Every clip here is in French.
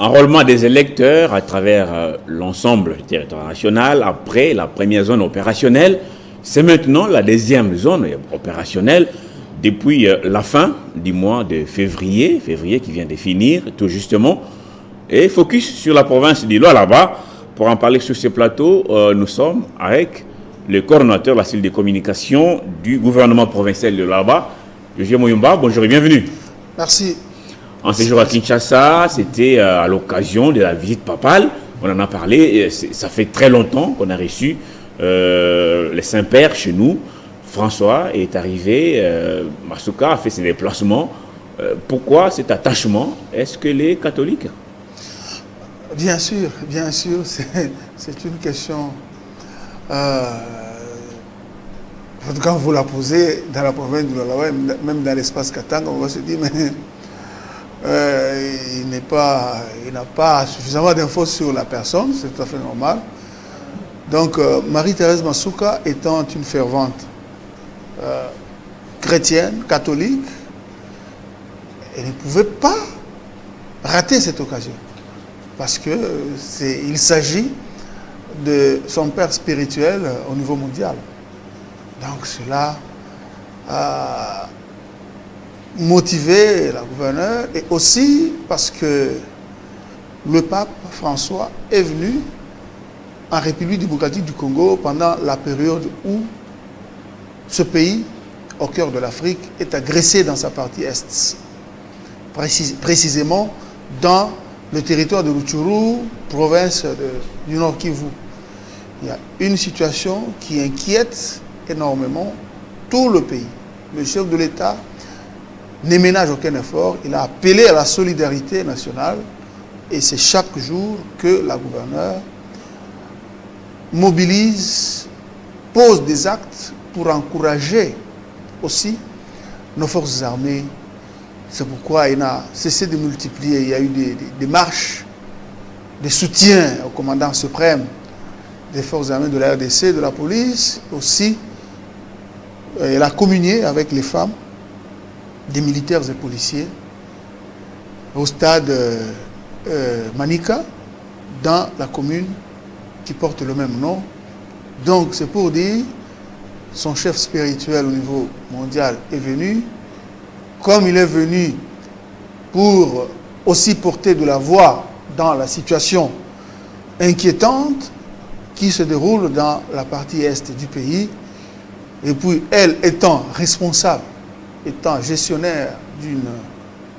enrôlement des électeurs à travers l'ensemble du territoire national après la première zone opérationnelle. C'est maintenant la deuxième zone opérationnelle depuis la fin du mois de février qui vient de finir tout justement. Et focus sur la province du Lualaba. Pour en parler sur ce plateau, nous sommes avec le coordonnateur de la cellule de communication du gouvernement provincial de Lualaba, Josué Moyumba. Bonjour et bienvenue. Merci. En séjour à Kinshasa, c'était à l'occasion de la visite papale. On en a parlé, ça fait très longtemps qu'on a reçu les Saints-Pères chez nous. François est arrivé, Masuka a fait ses déplacements. Pourquoi cet attachement? Est-ce que les catholiques? Bien sûr, c'est une question. Quand vous la posez dans la province de Lualaba, même dans l'espace Katanga, on va se dire, mais il n'a pas suffisamment d'infos sur la personne, c'est tout à fait normal. Donc, Marie-Thérèse Masuka étant une fervente chrétienne, catholique, elle ne pouvait pas rater cette occasion. Parce qu'il s'agit de son père spirituel au niveau mondial. Donc cela a motivé la gouverneure et aussi parce que le pape François est venu en République démocratique du Congo pendant la période où ce pays, au cœur de l'Afrique, est agressé dans sa partie est. Précisément dans le territoire de Rutshuru, province du Nord Kivu. Il y a une situation qui inquiète énormément tout le pays. Le chef de l'État ne ménage aucun effort. Il a appelé à la solidarité nationale et c'est chaque jour que la gouverneure mobilise, pose des actes pour encourager aussi nos forces armées. C'est pourquoi il a cessé de multiplier. Il y a eu des marches, des soutiens au commandant suprême des forces armées de la RDC, de la police. Aussi, elle a communié avec les femmes, des militaires et policiers, au stade Manika, dans la commune qui porte le même nom. Donc, c'est pour dire, son chef spirituel au niveau mondial est venu. Comme il est venu pour aussi porter de la voix dans la situation inquiétante qui se déroule dans la partie est du pays, et puis elle étant responsable, étant gestionnaire d'une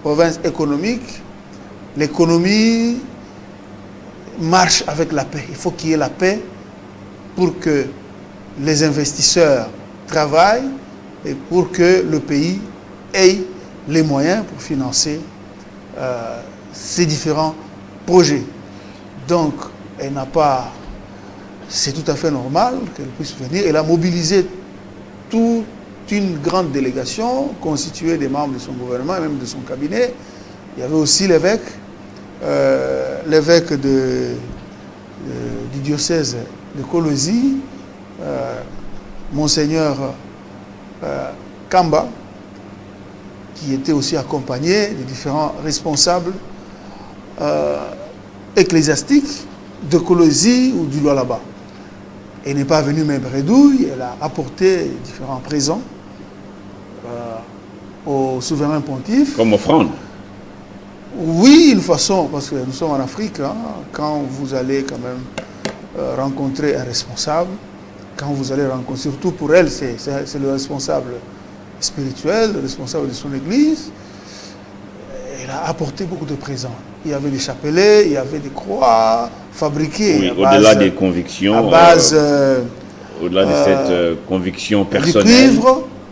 province économique, l'économie marche avec la paix. Il faut qu'il y ait la paix pour que les investisseurs travaillent et pour que le pays ait les moyens pour financer ces différents projets. Donc, elle n'a pas... C'est tout à fait normal qu'elle puisse venir. Elle a mobilisé toute une grande délégation constituée des membres de son gouvernement et même de son cabinet. Il y avait aussi l'évêque du diocèse de Kolosi, Monseigneur Kamba, qui était aussi accompagné des différents responsables ecclésiastiques de Kolosi ou du Lualaba. Elle n'est pas venue même bredouille, elle a apporté différents présents au souverain pontife. Comme offrande? Oui, une façon, parce que nous sommes en Afrique, hein, quand vous allez quand même rencontrer un responsable, quand vous allez rencontrer, surtout pour elle, c'est le responsable spirituel, le responsable de son église, elle a apporté beaucoup de présents. Il y avait des chapelets, il y avait des croix fabriquées. Oui, au-delà des convictions, au-delà de cette conviction personnelle,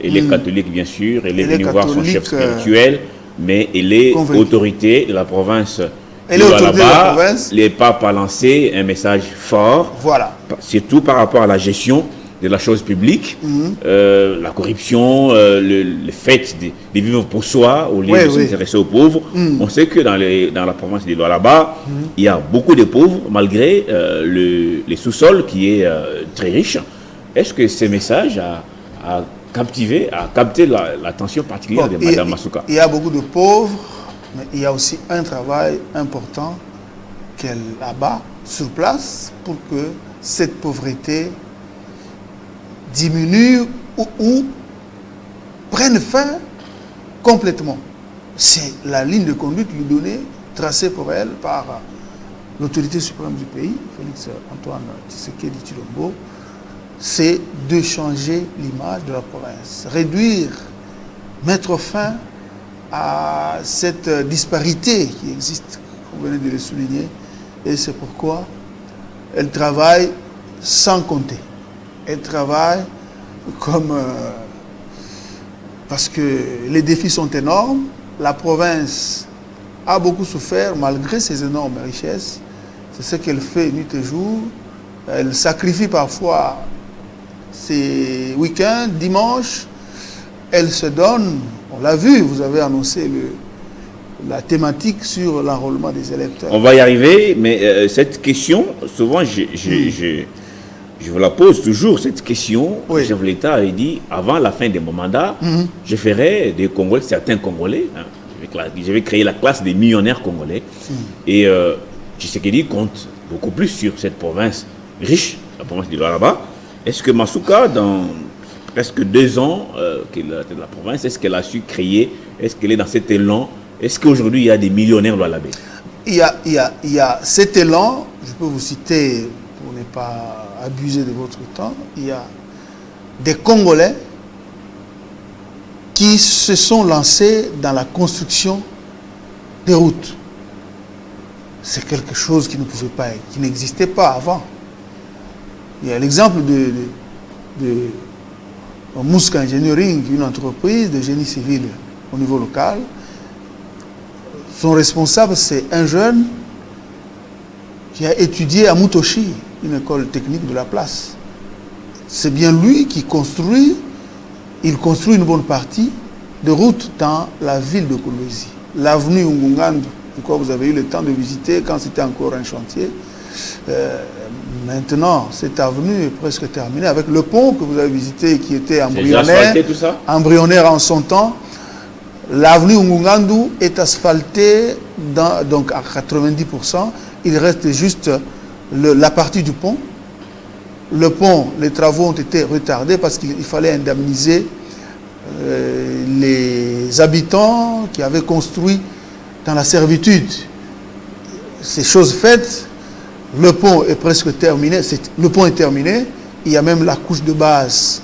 elle est catholique bien sûr, elle est venue voir son chef spirituel, mais elle est autorité de la province. Elle est autorité de la province. Le pape a lancé un message fort, voilà, surtout par rapport à la gestion de la chose publique, la corruption, le fait de vivre pour soi au lieu de s'intéresser aux pauvres. On sait que dans la province de Lualaba, il y a beaucoup de pauvres, malgré les sous-sols qui est très riche. Est-ce que ce message a capté l'attention particulière de Mme Masuka? Il y a beaucoup de pauvres, mais il y a aussi un travail important qu'elle abat sur place pour que cette pauvreté diminue ou prenne fin complètement. C'est la ligne de conduite lui donnée, tracée pour elle par l'autorité suprême du pays, Félix Antoine Tshisekedi Tshilombo, c'est de changer l'image de la province, réduire, mettre fin à cette disparité qui existe, vous venez de le souligner, et c'est pourquoi elle travaille sans compter. Elle travaille comme... parce que les défis sont énormes, la province a beaucoup souffert malgré ses énormes richesses. C'est ce qu'elle fait nuit et jour. Elle sacrifie parfois ses week-ends, dimanche. Elle se donne, on l'a vu, vous avez annoncé la thématique sur l'enrôlement des électeurs. On va y arriver, mais cette question, souvent, je vous la pose toujours, cette question. Oui. Le chef de l'État a dit, avant la fin de mon mandat, je ferai des Congolais, certains Congolais, hein, je vais créer la classe des millionnaires congolais. Et Tshisekedi compte beaucoup plus sur cette province riche, la province du Lualaba. Est-ce que Masuka, dans presque 2 ans qu'elle a de la province, est-ce qu'elle a su créer, est-ce qu'elle est dans cet élan, est-ce qu'aujourd'hui il y a des millionnaires Lualabais? Il y a cet élan, je peux vous citer, pour ne pas abuser de votre temps, il y a des Congolais qui se sont lancés dans la construction des routes. C'est quelque chose qui ne pouvait pas, qui n'existait pas avant. Il y a l'exemple de Mousk Engineering, une entreprise de génie civil au niveau local. Son responsable, c'est un jeune qui a étudié à Mutoshi, une école technique de la place. C'est bien lui qui construit, il construit une bonne partie de route dans la ville de Kolwezi. L'avenue Ngungandu, je crois que vous avez eu le temps de visiter quand c'était encore un chantier. Maintenant, cette avenue est presque terminée avec le pont que vous avez visité qui était embryonnaire en son temps. L'avenue Ngungandu est asphaltée donc à 90%. Il reste juste la partie du pont. Le pont, les travaux ont été retardés parce qu'il fallait indemniser les habitants qui avaient construit dans la servitude. Ces choses faites, le pont est presque terminé. Le pont est terminé. Il y a même la couche de base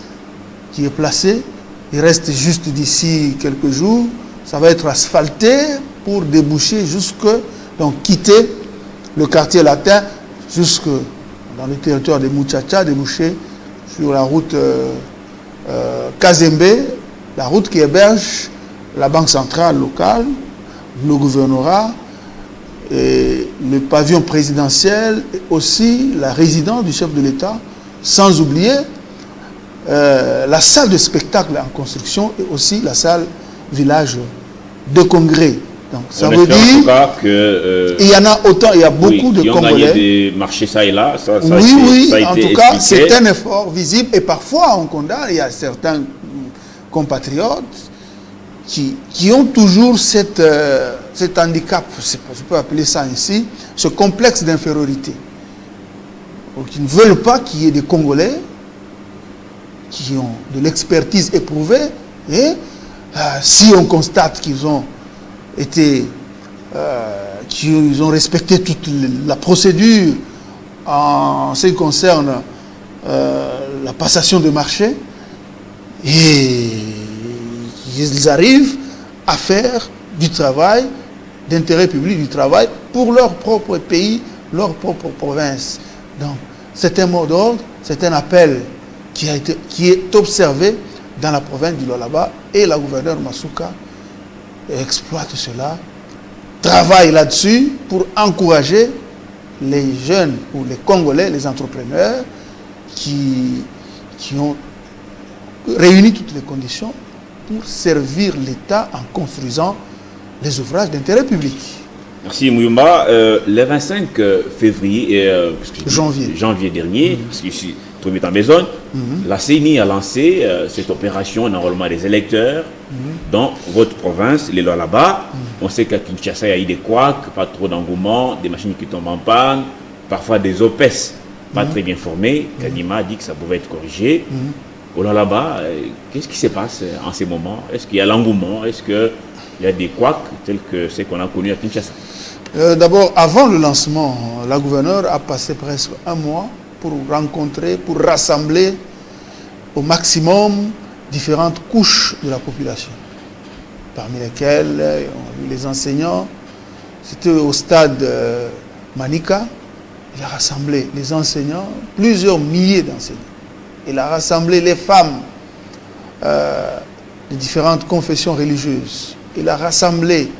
qui est placée. Il reste juste d'ici quelques jours. Ça va être asphalté pour déboucher donc quitter le quartier latin jusque dans le territoire de Muchacha, déboucher sur la route Kazembe, la route qui héberge la banque centrale locale, le gouvernorat, et le pavillon présidentiel, et aussi la résidence du chef de l'État, sans oublier la salle de spectacle en construction et aussi la salle village de congrès. Donc, ça veut dire il y en a autant, il y a beaucoup de Congolais. Des marchés ça et là. Oui, en tout cas, c'est un effort visible et parfois on condamne. Il y a certains compatriotes qui ont toujours cet handicap, je peux appeler ça ainsi, ce complexe d'infériorité. Qui ne veulent pas qu'il y ait des Congolais qui ont de l'expertise éprouvée et si on constate qu'ils ont été, qu'ils ont respecté toute la procédure en ce qui concerne la passation de marché, et ils arrivent à faire du travail, d'intérêt public, du travail pour leur propre pays, leur propre province. Donc, c'est un mot d'ordre, c'est un appel qui est observé dans la province du Lualaba, et la gouverneure Masuka exploite cela, travaille là-dessus pour encourager les jeunes ou les Congolais, les entrepreneurs qui ont réuni toutes les conditions pour servir l'État en construisant les ouvrages d'intérêt public. Merci Muyumba. Le 25 février, janvier dernier, parce que je suis trouvé en besogne, la CENI a lancé cette opération d'enrôlement des électeurs dans votre province, les Lualaba. On sait qu'à Kinshasa, il y a eu des couacs, pas trop d'engouement, des machines qui tombent en panne, parfois des OPES pas très bien formés. Kadima a dit que ça pouvait être corrigé. Au Lualaba, qu'est-ce qui se passe en ces moments? Est-ce qu'il y a l'engouement? Est-ce qu'il y a des couacs tels que ceux qu'on a connus à Kinshasa? D'abord, avant le lancement, la gouverneure a passé presque un mois pour rencontrer, pour rassembler au maximum différentes couches de la population, parmi lesquelles les enseignants. C'était au stade Manika. Il a rassemblé les enseignants, plusieurs milliers d'enseignants. Il a rassemblé les femmes de différentes confessions religieuses. Il a rassemblé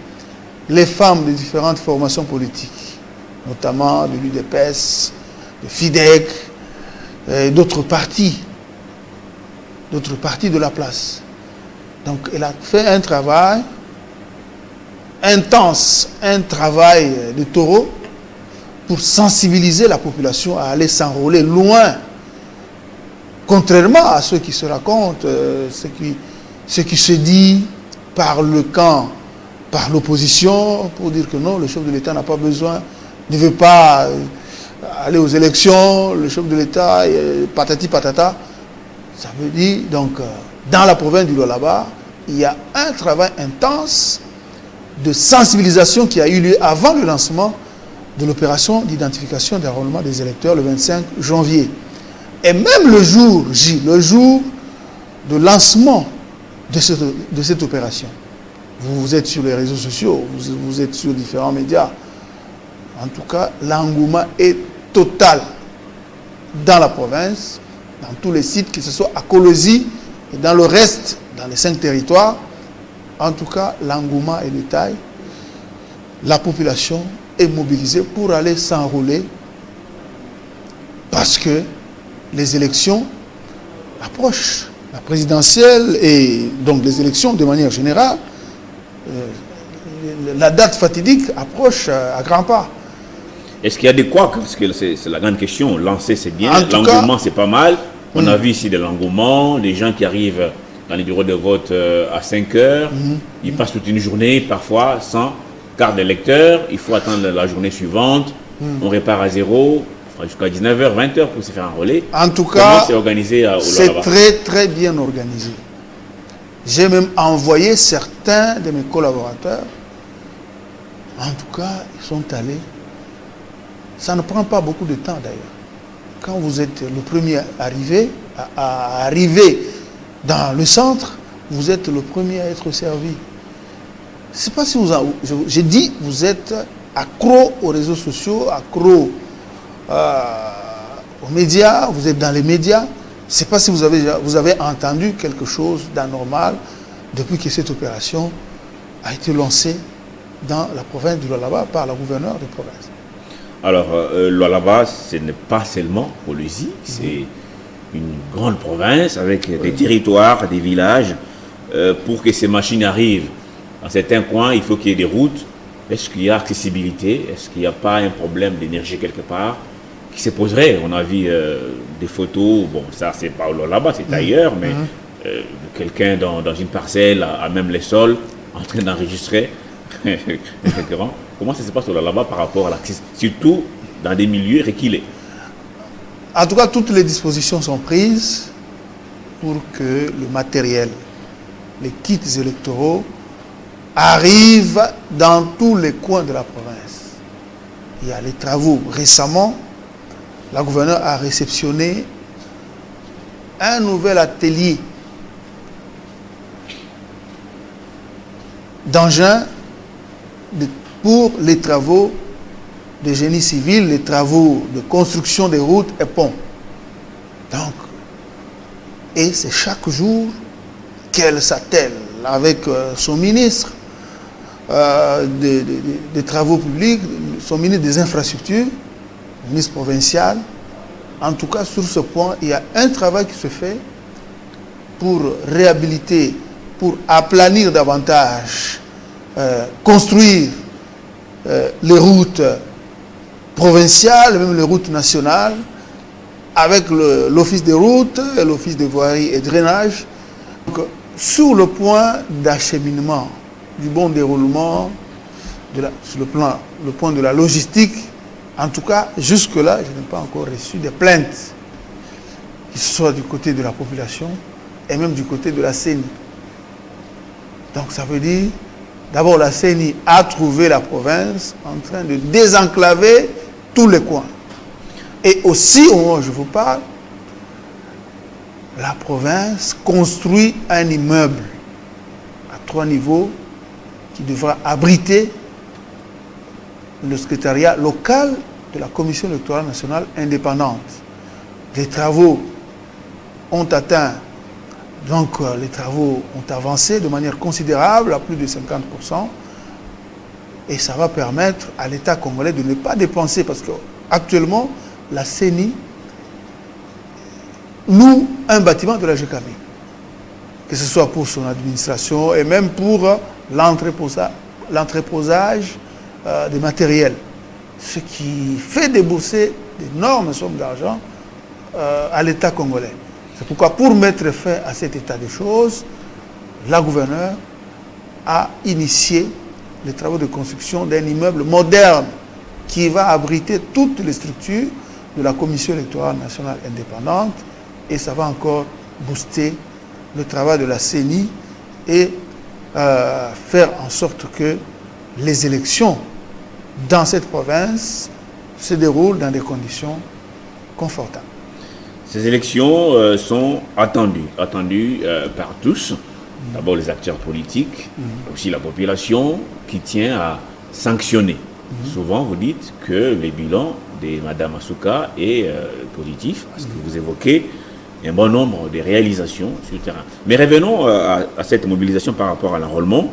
les femmes de différentes formations politiques, notamment de l'UDPS, de FIDEC, et d'autres partis de la place. Donc il a fait un travail intense, un travail de taureau pour sensibiliser la population à aller s'enrôler loin, contrairement à ce qui se raconte, ce qui se dit par le camp, par l'opposition, pour dire que non, le chef de l'État n'a pas besoin, ne veut pas aller aux élections, le chef de l'État, patati patata. Ça veut dire, donc, dans la province du Lualaba, il y a un travail intense de sensibilisation qui a eu lieu avant le lancement de l'opération d'identification et d'enrôlement des électeurs le 25 janvier. Et même le jour J, le jour de lancement de cette opération, vous êtes sur les réseaux sociaux, vous êtes sur différents médias. En tout cas, l'engouement est total dans la province, dans tous les sites, que ce soit à Kolosi et dans le reste, dans les 5 territoires. En tout cas, l'engouement est de taille. La population est mobilisée pour aller s'enrôler parce que les élections approchent. La présidentielle et donc les élections de manière générale, la date fatidique approche à grands pas. Est-ce qu'il y a des couacs? Parce que c'est la grande question. Lancer, c'est bien. L'engouement, c'est pas mal. On a vu ici de l'engouement, des gens qui arrivent dans les bureaux de vote à 5 heures. Ils passent toute une journée, parfois, sans carte d'électeur. Il faut attendre la journée suivante. On répare à zéro jusqu'à 19h, 20h pour se faire enrôler. En tout cas, c'est organisé au c'est très, très bien organisé. J'ai même envoyé certains de mes collaborateurs. En tout cas, ils sont allés. Ça ne prend pas beaucoup de temps d'ailleurs. Quand vous êtes le premier à arriver dans le centre, vous êtes le premier à être servi. Je ne sais pas si j'ai dit, vous êtes accro aux réseaux sociaux, accro aux médias, vous êtes dans les médias. Je ne sais pas si vous avez entendu quelque chose d'anormal depuis que cette opération a été lancée dans la province du Lualaba par la gouverneure de province. Alors, Lualaba, ce n'est pas seulement Kolosi, c'est une grande province avec des territoires, des villages. Pour que ces machines arrivent dans certains coins, il faut qu'il y ait des routes. Est-ce qu'il y a accessibilité? Est-ce qu'il n'y a pas un problème d'énergie quelque part qui se poserait? On a vu des photos, bon, ça c'est pas au Lualaba, c'est ailleurs, mais quelqu'un dans une parcelle, à même les sols, en train d'enregistrer. Comment ça se passe au Lualaba par rapport à l'accès, surtout dans des milieux reculés? En tout cas, toutes les dispositions sont prises pour que le matériel, les kits électoraux, arrivent dans tous les coins de la province. Il y a les travaux. Récemment, la gouverneure a réceptionné un nouvel atelier d'engins pour les travaux de génie civil, les travaux de construction des routes et ponts. Donc, et c'est chaque jour qu'elle s'attelle avec son ministre des travaux publics, son ministre des infrastructures, le ministre provincial. En tout cas, sur ce point, il y a un travail qui se fait pour réhabiliter, pour aplanir davantage, construire les routes provinciales, même les routes nationales, avec l'office des routes et l'office de voirie et drainage. Donc, sur le point d'acheminement, du bon déroulement sur le point de la logistique, en tout cas, jusque-là, je n'ai pas encore reçu des plaintes, que ce soit du côté de la population et même du côté de la CENI. Donc ça veut dire, d'abord la CENI a trouvé la province en train de désenclaver tous les coins. Et aussi, au moment où je vous parle, la province construit un immeuble à 3 niveaux qui devra abriter le secrétariat local de la Commission électorale nationale indépendante. Les travaux ont atteint, donc les travaux ont avancé de manière considérable, à plus de 50%, et ça va permettre à l'État congolais de ne pas dépenser, parce qu'actuellement, la CENI loue un bâtiment de la GKB, que ce soit pour son administration et même pour l'entreposage des matériels, ce qui fait débourser d'énormes sommes d'argent à l'État congolais. C'est pourquoi, pour mettre fin à cet état de choses, la gouverneure a initié les travaux de construction d'un immeuble moderne qui va abriter toutes les structures de la Commission électorale nationale indépendante, et ça va encore booster le travail de la CENI et faire en sorte que les élections dans cette province se déroulent dans des conditions confortables. Ces élections sont attendues par tous, d'abord les acteurs politiques, aussi la population qui tient à sanctionner. Souvent vous dites que le bilan de Mme Masuka est positif, parce que vous évoquez un bon nombre de réalisations sur le terrain. Mais revenons à cette mobilisation par rapport à l'enrôlement.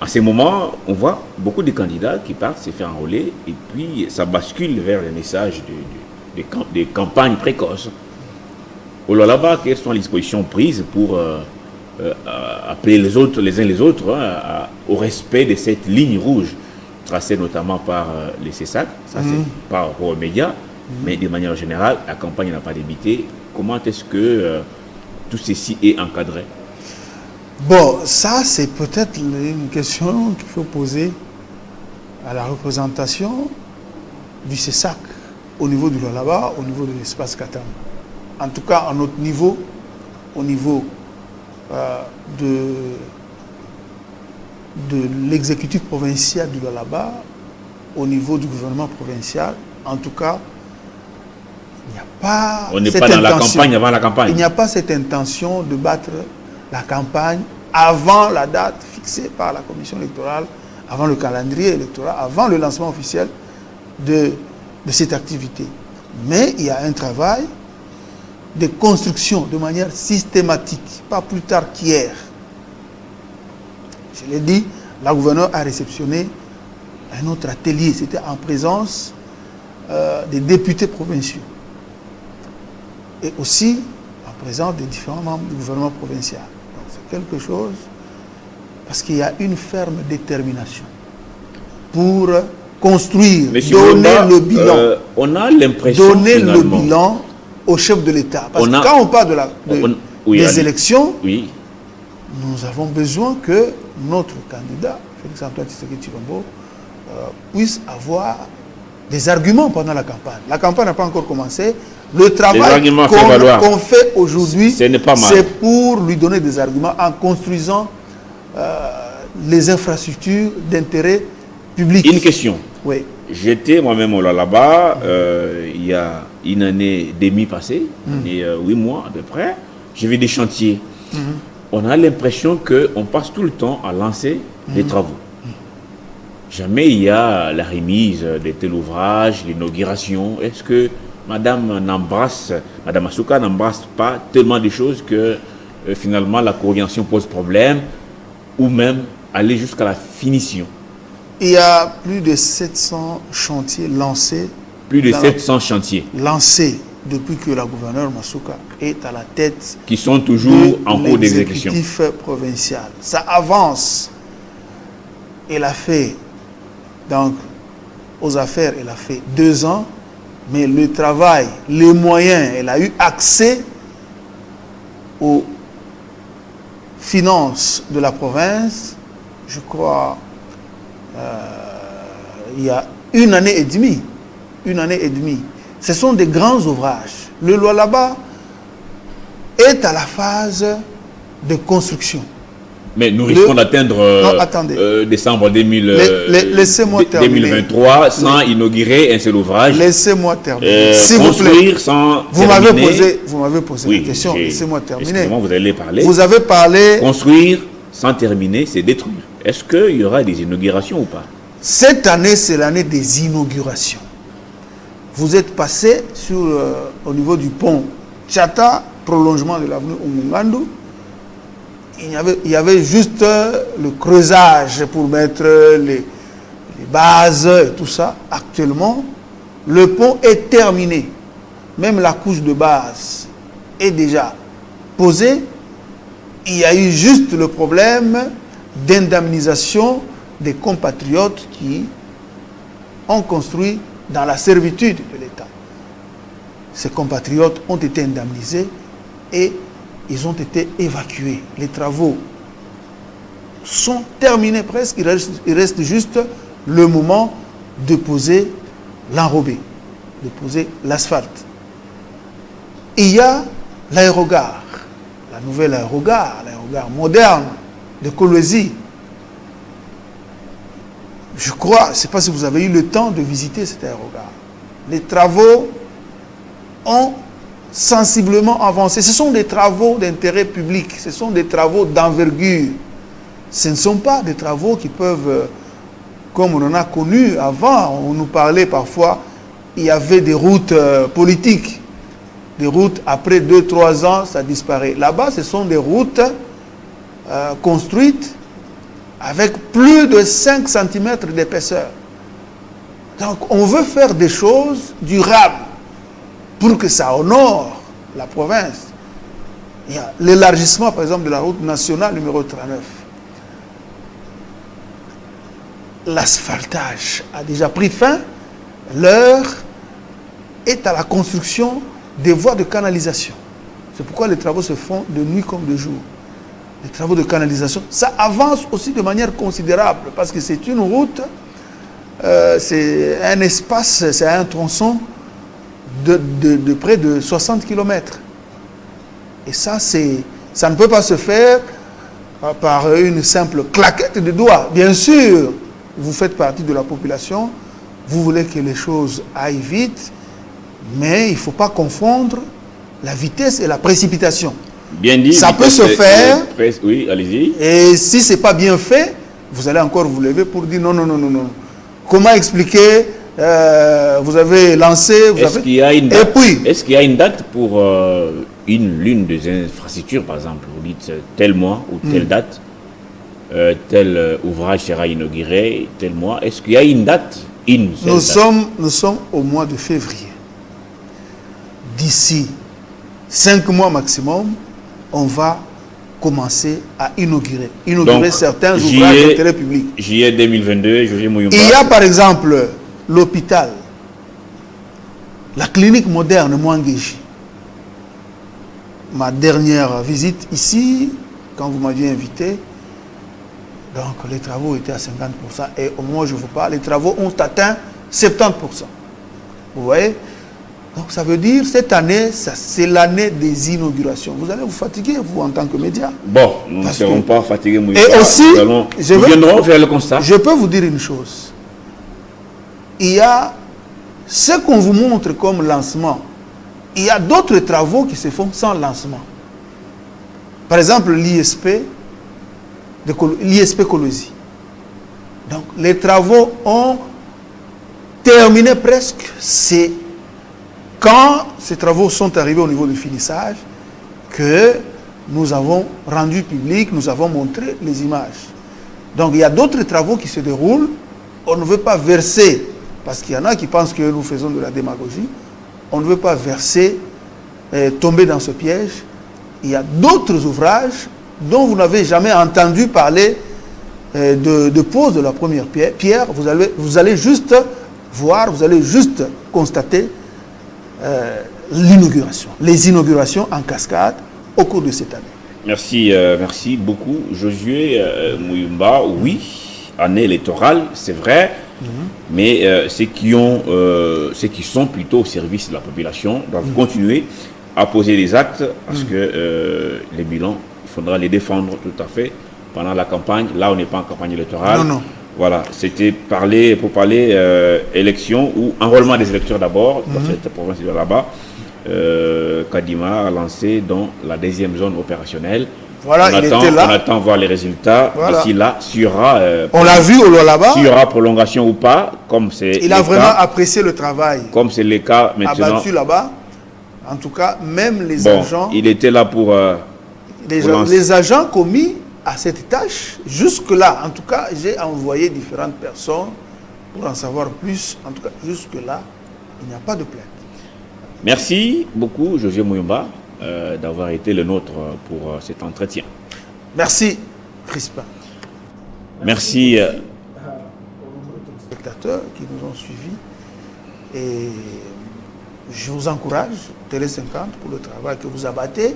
À ces moments, on voit beaucoup de candidats qui partent se faire enrôler, et puis ça bascule vers les messages des campagnes précoces. Au Lualaba, quelles sont les dispositions prises pour appeler les autres, les uns les autres, au respect de cette ligne rouge, tracée notamment par les CESAC, ça c'est par rapport aux médias, mais de manière générale, la campagne n'a pas débuté. Comment est-ce que tout ceci est encadré? Bon, ça c'est peut-être une question qu'il faut poser à la représentation du CESAC au niveau du Lualaba, au niveau de l'espace Katanga. En tout cas, à notre niveau, au niveau de l'exécutif provincial du Lualaba, au niveau du gouvernement provincial, en tout cas, il n'y a pas on n'est pas dans la campagne avant la campagne. Il n'y a pas cette intention de battre la campagne avant la date fixée par la commission électorale, avant le calendrier électoral, avant le lancement officiel de cette activité. Mais il y a un travail de construction de manière systématique, pas plus tard qu'hier. Je l'ai dit, la gouverneure a réceptionné un autre atelier, c'était en présence des députés provinciaux et aussi en présence des différents membres du gouvernement provincial. Donc c'est quelque chose, parce qu'il y a une ferme détermination pour construire, donner le bilan. On a l'impression donner le bilan au chef de l'État. Parce que quand on parle des élections, nous avons besoin que notre candidat, Félix-Antoine Tshisekedi Tshilombo, puisse avoir des arguments pendant la campagne. La campagne n'a pas encore commencé. Le travail qu'on fait aujourd'hui, c'est pour lui donner des arguments en construisant les infrastructures d'intérêt public. Une question. Oui. J'étais moi-même au Lualaba il y a une année et demie passée, et 8 mois à peu près. J'ai vu des chantiers. On a l'impression qu'on passe tout le temps à lancer des travaux. Jamais il y a la remise de tel ouvrage, l'inauguration. Est-ce que Madame Masuka n'embrasse pas tellement de choses que finalement la coordination pose problème, ou même aller jusqu'à la finition? Il y a plus de 700 chantiers lancés. Plus de 700 chantiers lancés depuis que la gouverneure Masuka est à la tête. Qui sont toujours en cours d'exécution. L'exécutif provincial. Ça avance. Elle a fait, donc, aux affaires, elle a fait 2 ans, mais le travail, les moyens, elle a eu accès aux finances de la province, je crois, il y a une année et demie. Une année et demie. Ce sont des grands ouvrages. Le Lualaba est à la phase de construction. Mais nous risquons d'atteindre décembre laissez-moi 2023 sans inaugurer un seul ouvrage. Laissez-moi terminer. S'il vous plaît. Vous m'avez posé la question. Laissez-moi terminer. Vous allez parler. Vous avez parlé. Construire sans terminer, c'est détruire. Est-ce qu'il y aura des inaugurations ou pas? Cette année, c'est l'année des inaugurations. Vous êtes passé au niveau du pont Tchata, prolongement de l'avenue Omungandu. Il y avait juste le creusage pour mettre les bases et tout ça. Actuellement, le pont est terminé. Même la couche de base est déjà posée. Il y a eu juste le problème d'indemnisation des compatriotes qui ont construit dans la servitude de l'État. Ces compatriotes ont été indemnisés et ils ont été évacués. Les travaux sont terminés presque. Il reste juste le moment de poser l'enrobé, de poser l'asphalte. Il y a l'aérogare, la nouvelle l'aérogare moderne de Kolwezi. Je crois, je ne sais pas si vous avez eu le temps de visiter cet aérogare. Les travaux ont sensiblement avancé. Ce sont des travaux d'intérêt public, ce sont des travaux d'envergure. Ce ne sont pas des travaux qui peuvent, comme on en a connu avant, on nous parlait parfois, il y avait des routes politiques. Des routes, après 2-3 ans, ça disparaît. Là-bas, ce sont des routes construites avec plus de 5 cm d'épaisseur. Donc, on veut faire des choses durables pour que ça honore la province. Il y a l'élargissement, par exemple, de la route nationale numéro 39. L'asphaltage a déjà pris fin. L'heure est à la construction des voies de canalisation. C'est pourquoi les travaux se font de nuit comme de jour. Les travaux de canalisation, ça avance aussi de manière considérable parce que c'est une route, c'est un espace, c'est un tronçon de près de 60 km. Et ça ne peut pas se faire par une simple claquette de doigts. Bien sûr, vous faites partie de la population, vous voulez que les choses aillent vite, mais il ne faut pas confondre la vitesse et la précipitation. Bien dit. Ça peut se faire. Oui, allez-y. Et si ce n'est pas bien fait, vous allez encore vous lever pour dire non. Comment expliquer vous avez lancé. Est-ce qu'il y a une date pour l'une des infrastructures, par exemple? Vous dites tel mois ou telle date, tel ouvrage sera inauguré, tel mois. Est-ce qu'il y a une date? Nous sommes au mois de février. D'ici 5 mois maximum, on va commencer à inaugurer certains ouvrages d'intérêt public. Juillet 2022, José Mouyumba. Il y a par exemple l'hôpital, la clinique moderne Mwangeji. Ma dernière visite ici, quand vous m'aviez invité, donc les travaux étaient à 50%. Et au moment où je vous parle, les travaux ont atteint 70%. Vous voyez? Donc ça veut dire, cette année, c'est l'année des inaugurations. Vous allez vous fatiguer, vous, en tant que média. Bon, nous ne serons pas fatigués. Et aussi, nous viendrons faire le constat. Je peux vous dire une chose. Il y a ce qu'on vous montre comme lancement. Il y a d'autres travaux qui se font sans lancement. Par exemple, l'ISP Kolwezi. Donc, les travaux ont terminé presque. C'est quand ces travaux sont arrivés au niveau du finissage que nous avons rendu public, nous avons montré les images. Donc, il y a d'autres travaux qui se déroulent. On ne veut pas verser, parce qu'il y en a qui pensent que nous faisons de la démagogie. On ne veut pas verser, tomber dans ce piège. Il y a d'autres ouvrages dont vous n'avez jamais entendu parler de pose de la première pierre. Vous allez juste voir, vous allez juste constater l'inauguration, les inaugurations en cascade au cours de cette année. Merci beaucoup. Josué Mouyumba, oui, année électorale, c'est vrai, mais ceux qui sont plutôt au service de la population doivent continuer à poser des actes parce que les bilans, il faudra les défendre tout à fait pendant la campagne. Là, on n'est pas en campagne électorale. Non. Voilà, c'était pour parler élection ou enrôlement des électeurs d'abord dans cette province de là-bas. Kadima a lancé dans la deuxième zone opérationnelle. Voilà, il était là. On attend voir les résultats. Voilà. D'ici là, s'il y aura, on l'a vu au là-bas. S'il y aura prolongation ou pas, comme c'est il a vraiment apprécié le travail. Comme c'est le cas maintenant. Abattu là-bas. En tout cas, même les bon, agents. Il était là pour. Les agents commis à cette tâche, jusque-là, en tout cas, j'ai envoyé différentes personnes pour en savoir plus. En tout cas, jusque-là, il n'y a pas de plainte. Merci beaucoup, José Mouyomba, d'avoir été le nôtre pour cet entretien. Merci, Crispin. Merci. Aux spectateurs qui nous ont suivis. Et je vous encourage, Télé 50, pour le travail que vous abattez.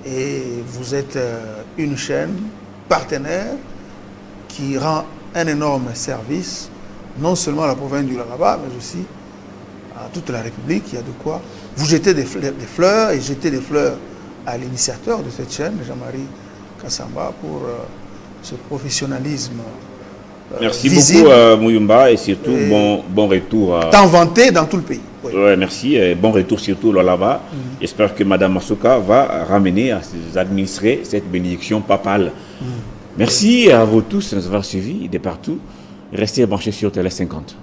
Et vous êtes une chaîne partenaire qui rend un énorme service, non seulement à la province du Lualaba, mais aussi à toute la République. Il y a de quoi vous jeter des fleurs et jeter des fleurs à l'initiateur de cette chaîne, Jean-Marie Kassamba, pour ce professionnalisme. Merci visible. beaucoup, Mouyomba, et surtout bon retour. Tant vanté dans tout le pays. Oui. Ouais, merci, et bon retour surtout là-bas. J'espère que Mme Massouka va ramener à ses administrés cette bénédiction papale. Merci à vous tous de nous avoir suivis de partout. Restez branchés sur Télé 50.